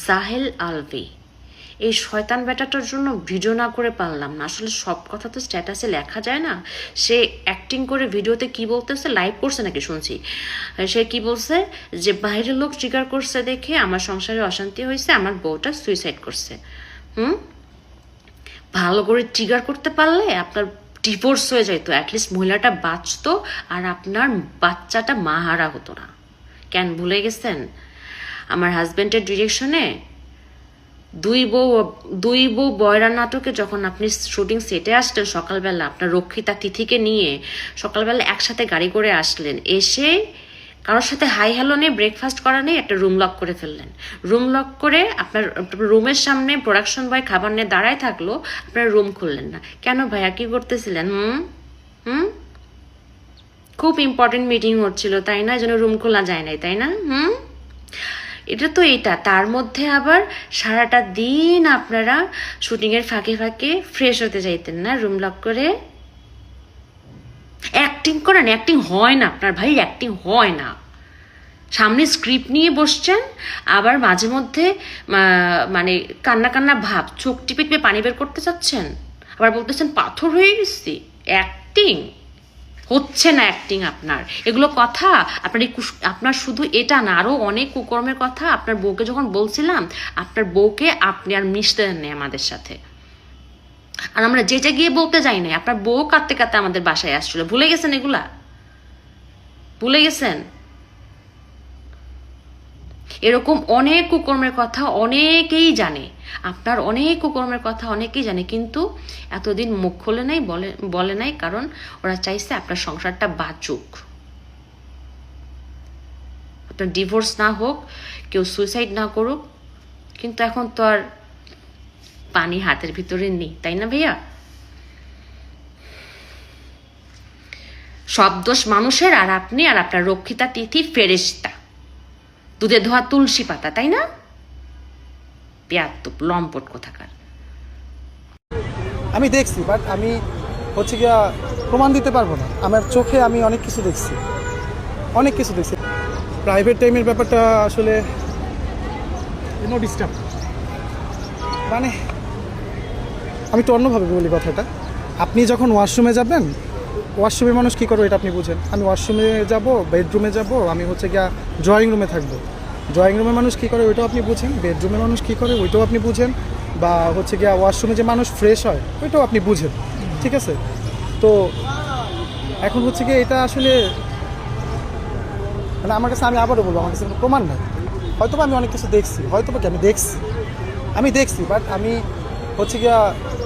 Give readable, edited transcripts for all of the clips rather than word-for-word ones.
জাহেল আলভি, এই শয়তান বেটাটার জন্য ভিডিও না করে পারলাম না। আসলে সব কথা তো স্ট্যাটাসে লেখা যায় না। সে অ্যাক্টিং করে ভিডিওতে কি বলতেছে, লাইভ করছে নাকি শুনছি, সে কি বলছে যে বাইরের লোক ট্রিগার করছে দেখে আমার সংসারে অশান্তি হয়েছে, আমার বউটা সুইসাইড করছে। ভালো করে ট্রিগার করতে পারলে আপনার ডিভোর্স হয়ে যেত, অ্যাটলিস্ট মহিলাটা বাঁচতো আর আপনার বাচ্চাটা মাহারা হতো না। কেন ভুলে গেছেন? আমার হাজব্যান্ডের ডিরেকশনে দুই বউ বয়রা নাটকে যখন আপনি শুটিং সেটে আসলেন সকালবেলা, আপনার রক্ষিতা তিথিকে নিয়ে সকালবেলা একসাথে গাড়ি করে আসলেন, এসে কারোর সাথে হাই হ্যালো নেই, ব্রেকফাস্ট করা নেই, একটা রুম লক করে ফেললেন। রুম লক করে আপনার রুমের সামনে প্রোডাকশন বয় খাবার নিয়ে দাঁড়ায় থাকলো, আপনার রুম খুললেন না কেন ভাইয়া? কি করতেছিলেন? খুব ইম্পর্টেন্ট মিটিং হচ্ছিল তাই না, যেন রুম খোলা যায় নাই তাই না? এটা তো এটা, তার মধ্যে আবার সারাটা দিন আপনারা শুটিংয়ের ফাঁকে ফাঁকে ফ্রেশ হতে চাইতেন না, রুম লক করে অ্যাক্টিং করেন। অ্যাক্টিং হয় না আপনার ভাই, অ্যাক্টিং হয় না। সামনে স্ক্রিপ্ট নিয়ে বসছেন, আবার মাঝে মধ্যে মানে কান্না কান্না ভাব, চোখ টিপে টিপে পানি বের করতে চাচ্ছেন, আবার বলতেছেন পাথর হয়ে গেছি। অ্যাক্টিং হচ্ছে না, অ্যাক্টিং আপনার। এগুলো কথা আপনার শুধু এটা না, আরও অনেক কুকর্মের কথা আপনার বউকে যখন বলছিলাম, আপনার বউকে আপনি আর মিশতে দেন নাই আমাদের সাথে। আর আমরা যেটা গিয়ে বলতে যাই নাই, আপনার বউ কাঁদতে কাঁদতে আমাদের বাসায় আসছিল। ভুলে গেছেন এগুলা? ভুলে গেছেন? এরকম অনেক কুকর্মের কথা অনেকেই জানে, আপনার অনেক কুকর্মের কথা অনেকেই জানে, কিন্তু এতদিন মুখ খোলে নাই, বলে নাই, কারণ ওরা চাইছে আপনার সংসারটা বাঁচুক, আপনার ডিভোর্স না হোক, কেউ সুইসাইড না করুক। কিন্তু এখন তো আর পানি হাতের ভিতরে নেই, তাই না ভাইয়া? সব দোষ মানুষের, আর আপনি আর আপনার রক্ষিতা তিথি ফেরেশতা, দুধে ধোয়া তুলসী পাতা, তাই না? পেয়াত্তুপ লম্পট কোথাকার। আমি দেখছি, বাট আমি হচ্ছে গিয়া প্রমাণ দিতে পারবো না। আমার চোখে আমি অনেক কিছু দেখছি, অনেক কিছু দেখছি। প্রাইভেট টাইমের ব্যাপারটা আসলে নো ডিস্টার্ব, মানে আমি একটু অন্যভাবে বলি কথাটা। আপনি যখন ওয়াশরুমে যাবেন, ওয়াশরুমে মানুষ কী করবে এটা আপনি বুঝেন। আমি ওয়াশরুমে যাব, বেডরুমে যাব, আমি হচ্ছে গিয়া ড্রয়িং রুমে থাকবো, ড্রয়িং রুমে মানুষ কী করে ওইটাও আপনি বুঝেন, বেডরুমে মানুষ কী করে ওইটাও আপনি বুঝেন, বা হচ্ছে গিয়া ওয়াশরুমে যে মানুষ ফ্রেশ হয় ওইটাও আপনি বুঝেন, ঠিক আছে? তো এখন হচ্ছে গিয়ে এটা আসলে মানে আমার কাছে, আমি আবারও বলবো, আমার কাছে কোনো প্রমাণ নাই। হয়তো আমি অনেক কিছু দেখছি, হয়তো কি আমি দেখছি, বাট আমি হচ্ছে গিয়া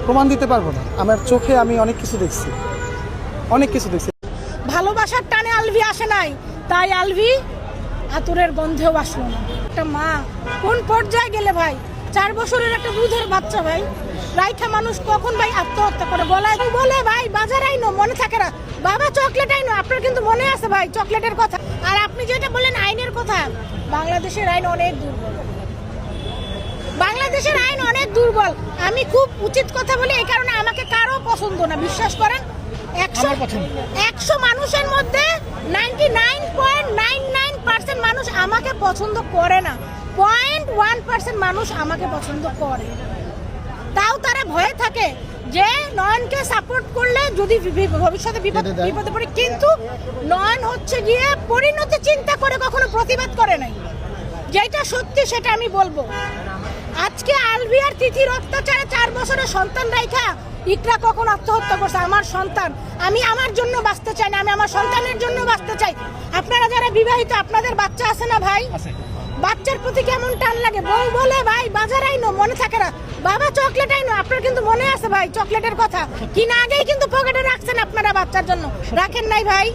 প্রমাণ দিতে পারবো না। আমার চোখে আমি অনেক কিছু দেখছি, অনেক কিছু দেখছি। ভালোবাসার টানে আলভি আসে নাই, তাই আলভি আতরের গন্ধেও আসলো না। একটা মা কোন পর্যায়ে গেলে ভাই? 4 বছরের একটা দুধের বাচ্চা ভাই রাইখা মানুষ কখন ভাই আত্মহত্যা করে? বলে ভাই বাজার আইনো, মনে থাকে না বাবা চকলেট আইনো। আপনার কিন্তু মনে আছে ভাই চকলেটের কথা? আর আপনি যেটা বললেন আইনের কথা, বাংলাদেশের আইন অনেক দুর্বল, বাংলাদেশের আইন অনেক দুর্বল। আমি খুব উচিত কথা বলি, এই কারণে আমাকে কারো পছন্দ না, বিশ্বাস করেন। 100 মানুষের মধ্যে 99.99% মানুষ আমাকে পছন্দ করে না, 0.1% মানুষ আমাকে পছন্দ করে। তাও তারা ভয়ে থাকে যে নয়নকে সাপোর্ট করলে যদি ভবিষ্যতে বিপদে পড়ে। কিন্তু নয়ন হচ্ছে গিয়ে পরিণতি চিন্তা করে কখনো প্রতিবাদ করে নাই, যেটা সত্যি সেটা আমি বলবো। আজকে আলভি আর তিথির অত্যাচারে 4 বছরের সন্তান রাইখা ইকরা কখন আত্মহত্যা করছে? আমার সন্তান, আমি আমার জন্য বাঁচতে চাই না, আমি আমার সন্তানের জন্য বাঁচতে চাই। আপনারা যারা বিবাহিত, আপনাদের বাচ্চা আছে না ভাই? বাচ্চার প্রতি কেমন টান লাগে? বউ বলে ভাই বাজার আইনো, মনে থাকে না বাবা চকলেট আইনো। আপনার কিন্তু মনে আছে ভাই চকলেটের কথা? কিনা আগেই কিন্তু পকেটে রাখছেন আপনারা বাচ্চার জন্য, রাখেন নাই ভাই?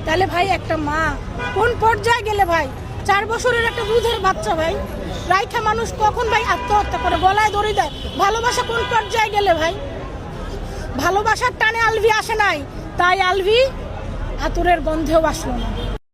তাহলে ভাই একটা মা কোন পর্যায়ে গেলে ভাই? 4 বছরের একটা দুধের বাচ্চা ভাই রাইখা মানুষ কখন ভাই আত্মহত্যা করে, গলায় দড়ি দেয়? ভালোবাসা কোন পর্যায়ে গেলে ভাই? ভালোবাসার টানে আলভি আসে নাই, তাই আলভি আতরের গন্ধেও আসলো না।